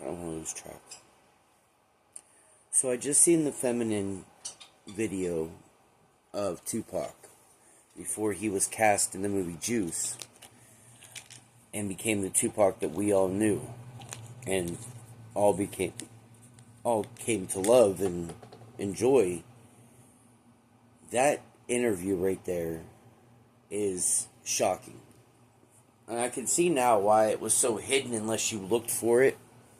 I don't want to lose track. So I just seen the feminine video of Tupac before he was cast in the movie Juice and became the Tupac that we all knew and all came to love and enjoy. That interview right there is shocking. And I can see now why it was so hidden unless you looked for it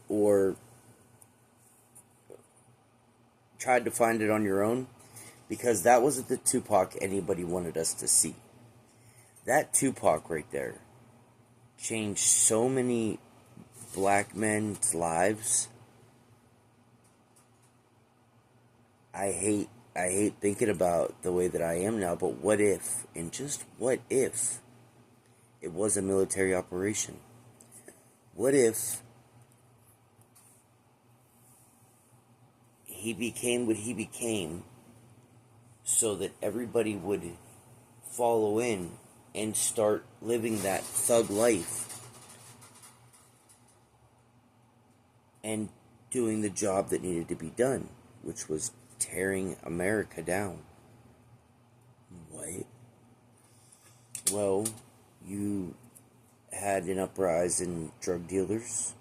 or tried to find it on your own, because that wasn't the Tupac anybody wanted us to see. That Tupac right there changed so many black men's lives. I hate thinking about the way that I am now, but what if, and just what if, it was a military operation? What if he became what he became so that everybody would follow in and start living that thug life and doing the job that needed to be done, which was tearing America down? What? Well, you had an uprising in drug dealers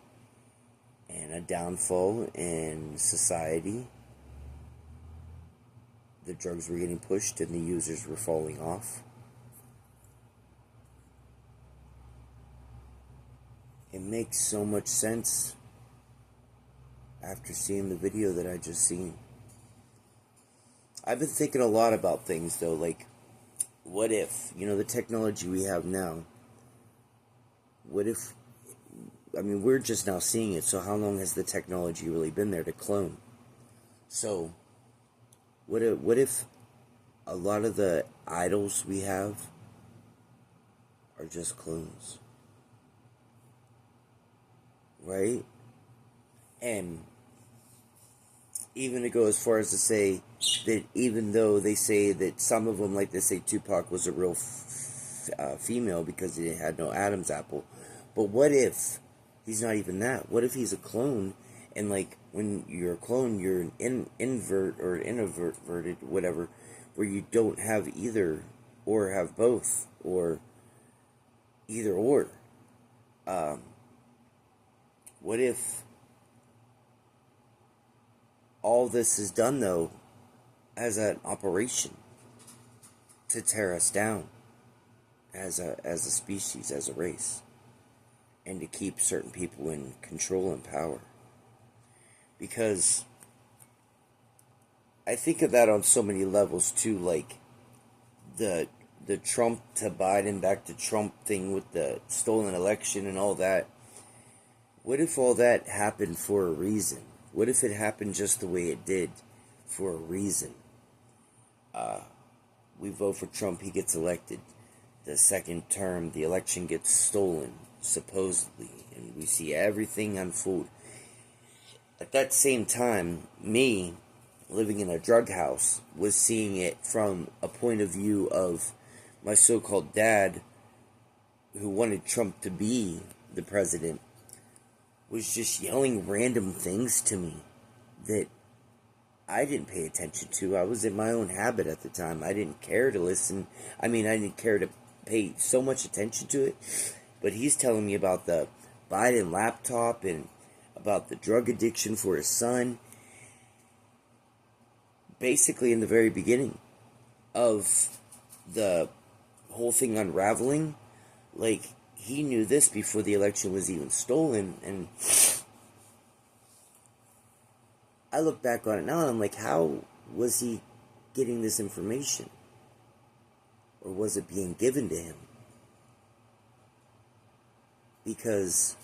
and a downfall in society. The drugs were getting pushed and the users were falling off. It makes so much sense after seeing the video that I just seen. I've been thinking a lot about things though, like, what if, the technology we have now, what if, we're just now seeing it, so how long has the technology really been there to clone? So, what if a lot of the idols we have are just clones? Right? And even to go as far as to say that even though they say that some of them, like they say Tupac was a real female because he had no Adam's apple, but what if he's not even that? What if he's a clone, and like when you're a clone, you're an invert or inverted, whatever, where you don't have either or have both, or either or. What if all this is done though as an operation to tear us down as a species, as a race, and to keep certain people in control and power? Because I think of that on so many levels too, like the Trump to Biden back to Trump thing with the stolen election and all that. What if all that happened for a reason? What if it happened just the way it did for a reason? We vote for Trump, he gets elected. The second term, the election gets stolen, supposedly, and we see everything unfold. At that same time, me, living in a drug house, was seeing it from a point of view of my so-called dad, who wanted Trump to be the president, was just yelling random things to me that I didn't pay attention to. I was in my own habit at the time. I didn't care to listen. I didn't care to pay so much attention to it. But he's telling me about the Biden laptop and about the drug addiction for his son. Basically, in the very beginning of the whole thing unraveling, like, he knew this before the election was even stolen, and I look back on it now and I'm like, how was he getting this information? Or was it being given to him? Because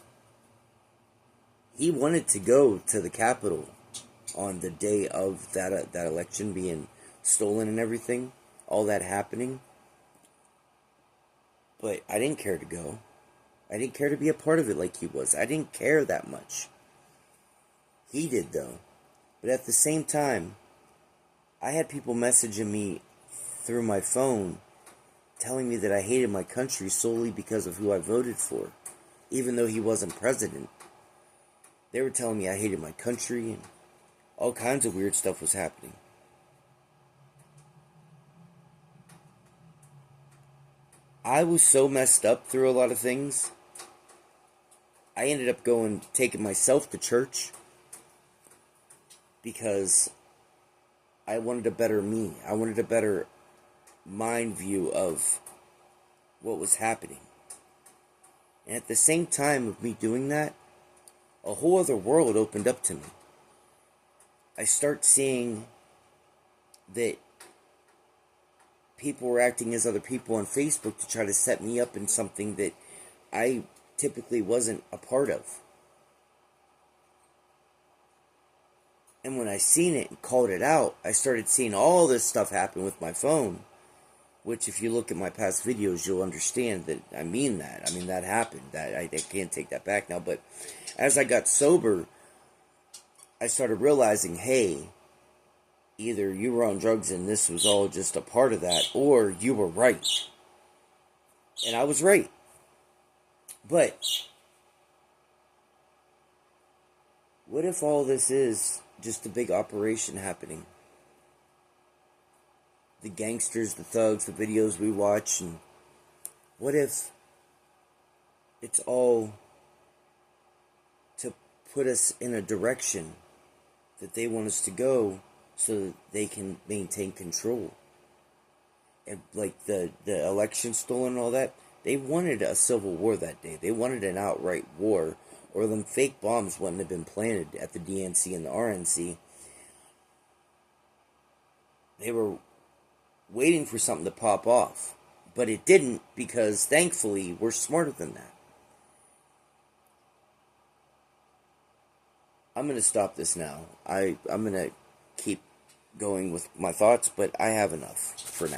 he wanted to go to the Capitol on the day of that election being stolen and everything, all that happening. But I didn't care to go. I didn't care to be a part of it like he was. I didn't care that much. He did, though. But at the same time, I had people messaging me through my phone telling me that I hated my country solely because of who I voted for, even though he wasn't president. They were telling me I hated my country, and all kinds of weird stuff was happening. I was so messed up through a lot of things. I ended up taking myself to church because I wanted a better me. I wanted a better mind view of what was happening. And at the same time of me doing that, a whole other world opened up to me. I start seeing that people were acting as other people on Facebook to try to set me up in something that I typically wasn't a part of. And when I seen it and called it out, I started seeing all this stuff happen with my phone. Which, if you look at my past videos, you'll understand that I mean that. I mean, that happened. That I can't take that back now. But as I got sober, I started realizing, hey, either you were on drugs and this was all just a part of that, or you were right. And I was right. But what if all this is just a big operation happening? The gangsters, the thugs, the videos we watch, and what if it's all to put us in a direction that they want us to go so that they can maintain control? And like the election stolen and all that, they wanted a civil war that day. They wanted an outright war, or them fake bombs wouldn't have been planted at the DNC and the RNC. They were waiting for something to pop off. But it didn't, because thankfully we're smarter than that. I'm going to stop this now. I'm going to keep going with my thoughts, but I have enough for now.